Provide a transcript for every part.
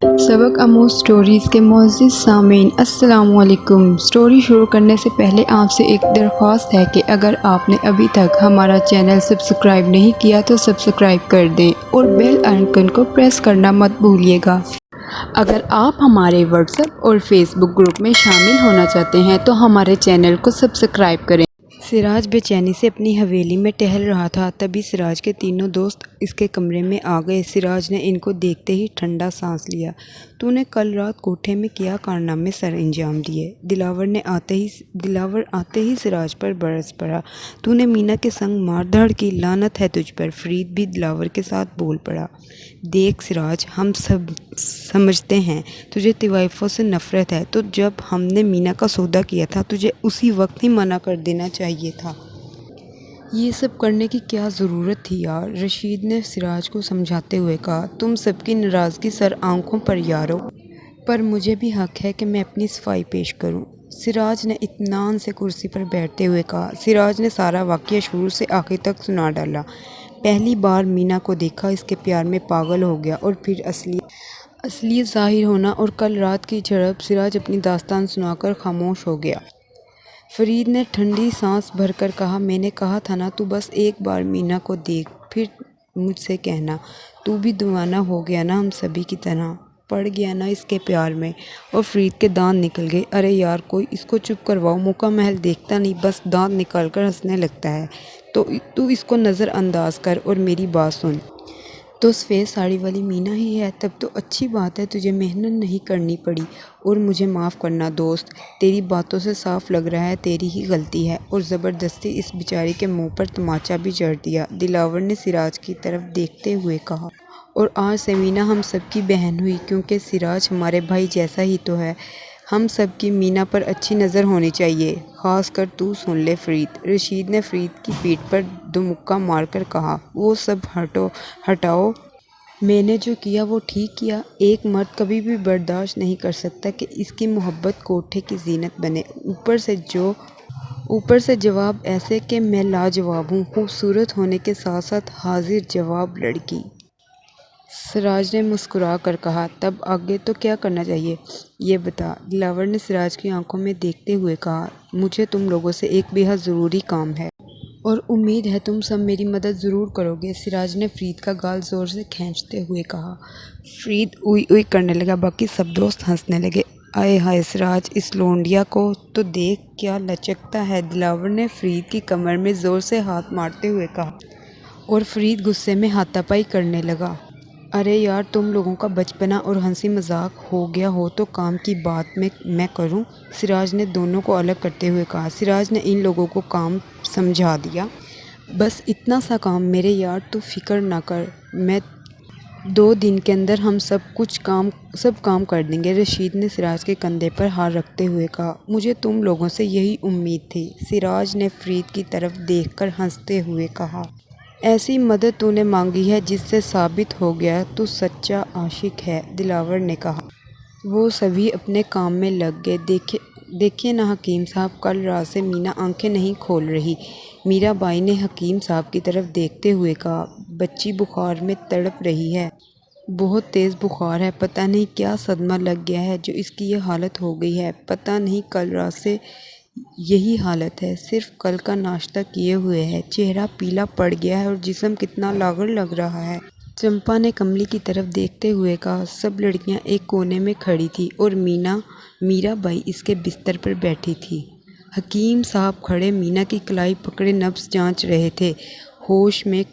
सबक आमोज़ स्टोरीज़ के मुअज़्ज़िज़ सामीन अस्सलामु अलैकुम। स्टोरी शुरू करने से पहले आपसे एक दरख्वास्त है कि अगर आपने अभी तक हमारा चैनल सब्सक्राइब नहीं किया तो सब्सक्राइब कर दें और बेल आइकन को प्रेस करना मत भूलिएगा। अगर आप हमारे व्हाट्सएप और फेसबुक ग्रुप में शामिल होना चाहते हैं तो हमारे चैनल को सब्सक्राइब करें। सिराज बेचैनी से अपनी हवेली में टहल रहा था, तभी सिराज के तीनों दोस्त इसके कमरे में आ गए। सिराज ने इनको देखते ही ठंडा सांस लिया। तूने कल रात कोठे में क्या कारनामे सर अंजाम दिए? दिलावर आते ही सिराज पर बरस पड़ा। तूने मीना के संग मारधाड़ की, लानत है तुझ पर। फरीद भी दिलावर के साथ बोल पड़ा। देख सिराज, हम सब समझते हैं तुझे तवाइफों से नफ़रत है, तो जब हमने मीना का सौदा किया था तुझे उसी वक्त ही मना कर देना चाहिए था। ये सब करने की क्या ज़रूरत थी यार? रशीद ने सिराज को समझाते हुए कहा। तुम सबकी नाराज़गी सर आंखों पर यारो, पर मुझे भी हक है कि मैं अपनी सफाई पेश करूं। सिराज ने इत्मीनान से कुर्सी पर बैठते हुए कहा। सिराज ने सारा वाक़या शुरू से आखिर तक सुना डाला। पहली बार मीना को देखा, इसके प्यार में पागल हो गया, और फिर असलियत ज़ाहिर होना और कल रात की झड़प। सिराज अपनी दास्तान सुनाकर खामोश हो गया। फरीद ने ठंडी सांस भरकर कहा, मैंने कहा था ना, तू बस एक बार मीना को देख, फिर मुझसे कहना। तू भी दीवाना हो गया ना, हम सभी की तरह। पड़ गया ना इसके प्यार में। और फरीद के दांत निकल गए। अरे यार, कोई इसको चुप करवाओ। मौका महल देखता नहीं, बस दांत निकाल कर हंसने लगता है। तो तू इसको नज़रअंदाज कर और मेरी बात सुन। तो सफ़ेद साड़ी वाली मीना ही है? तब तो अच्छी बात है, तुझे मेहनत नहीं करनी पड़ी। और मुझे माफ़ करना दोस्त, तेरी बातों से साफ लग रहा है तेरी ही गलती है। और ज़बरदस्ती इस बेचारी के मुंह पर तमाचा भी जड़ दिया। दिलावर ने सिराज की तरफ देखते हुए कहा। और आज से मीना हम सबकी बहन हुई, क्योंकि सिराज हमारे भाई जैसा ही तो है। हम सब की मीना पर अच्छी नज़र होनी चाहिए, ख़ास कर तू सुन ले फरीद। रशीद ने फरीद की पीठ पर दुमुक्का मारकर कहा। वो सब हटाओ, मैंने जो किया वो ठीक किया। एक मर्द कभी भी बर्दाश्त नहीं कर सकता कि इसकी मोहब्बत कोठे की जीनत बने। ऊपर से जवाब ऐसे कि मैं लाजवाब हूँ, खूबसूरत होने के साथ साथ हाजिर जवाब लड़की। सिराज ने मुस्कुरा कर कहा। तब आगे तो क्या करना चाहिए, ये बता। दिलावर ने सिराज की आंखों में देखते हुए कहा। मुझे तुम लोगों से एक बेहद ज़रूरी काम है, और उम्मीद है तुम सब मेरी मदद ज़रूर करोगे। सिराज ने फरीद का गाल ज़ोर से खींचते हुए कहा। फरीद उई उई करने लगा, बाकी सब दोस्त हंसने लगे। आए हाय सिराज, इस लोंडिया को तो देख, क्या लचकता है। दिलावर ने फरीद की कमर में ज़ोर से हाथ मारते हुए कहा, और फरीद गुस्से में हाथापाई करने लगा। अरे यार, तुम लोगों का बचपना और हंसी मजाक हो गया हो तो काम की बात में मैं करूं। सिराज ने दोनों को अलग करते हुए कहा। सिराज ने इन लोगों को काम समझा दिया। बस इतना सा काम मेरे यार, तू फिक्र ना कर, मैं 2 दिन के अंदर हम सब काम कर देंगे। रशीद ने सिराज के कंधे पर हाथ रखते हुए कहा। मुझे तुम लोगों से यही उम्मीद थी। सिराज ने फरीद की तरफ देखकर हंसते हुए कहा। ऐसी मदद तूने मांगी है जिससे साबित हो गया तू सच्चा आशिक है, दिलावर ने कहा। वो सभी अपने काम में लग गए। देखिए ना हकीम साहब, कल रात से मीना आंखें नहीं खोल रही। मीरा बाई ने हकीम साहब की तरफ देखते हुए कहा। बच्ची बुखार में तड़प रही है, बहुत तेज़ बुखार है। पता नहीं क्या सदमा लग गया है जो इसकी ये हालत हो गई है। पता नहीं, कल रात से यही हालत है। सिर्फ कल का नाश्ता किए हुए है। चेहरा पीला पड़ गया है और जिस्म कितना लागर लग रहा है। चंपा ने कमली की तरफ देखते हुए कहा। सब लड़कियां एक कोने में खड़ी थी और मीरा बाई इसके बिस्तर पर बैठी थी। हकीम साहब खड़े मीना की कलाई पकड़े नब्ज़ जांच रहे थे। होश में,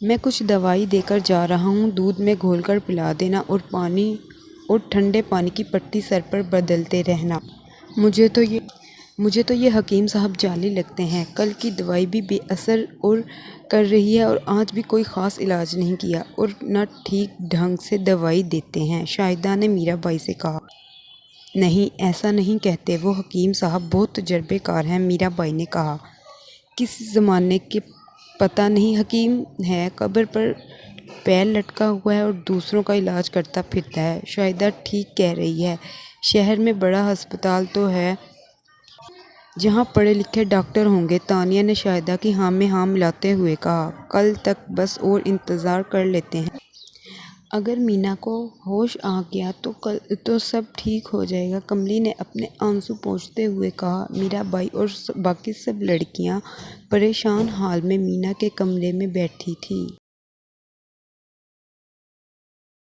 मैं कुछ दवाई देकर जा रहा हूँ, दूध में घोलकर पिला देना, और ठंडे पानी की पट्टी सर पर बदलते रहना। मुझे तो ये हकीम साहब जाली लगते हैं। कल की दवाई भी बेअसर और कर रही है, और आज भी कोई ख़ास इलाज नहीं किया, और न ठीक ढंग से दवाई देते हैं। शाहिदा ने मीरा बाई से कहा। नहीं, ऐसा नहीं कहते, वो हकीम साहब बहुत तजर्बेकार हैं, मीरा बाई ने कहा। किस ज़माने के पता नहीं हकीम है, कब्र पर पैर लटका हुआ है और दूसरों का इलाज करता फिरता है। शाहिदा ठीक कह रही है। शहर में बड़ा अस्पताल तो है जहाँ पढ़े लिखे डॉक्टर होंगे। तानिया ने शाहिदा की हाँ में हाँ मिलाते हुए कहा। कल तक बस और इंतज़ार कर लेते हैं। اگر مینا کو ہوش آ گیا تو سب ٹھیک ہو جائے گا۔ کملی نے اپنے آنسو پوچھتے ہوئے کہا۔ میرا بھائی اور باقی سب لڑکیاں پریشان حال میں مینا کے کمرے میں بیٹھی تھیں۔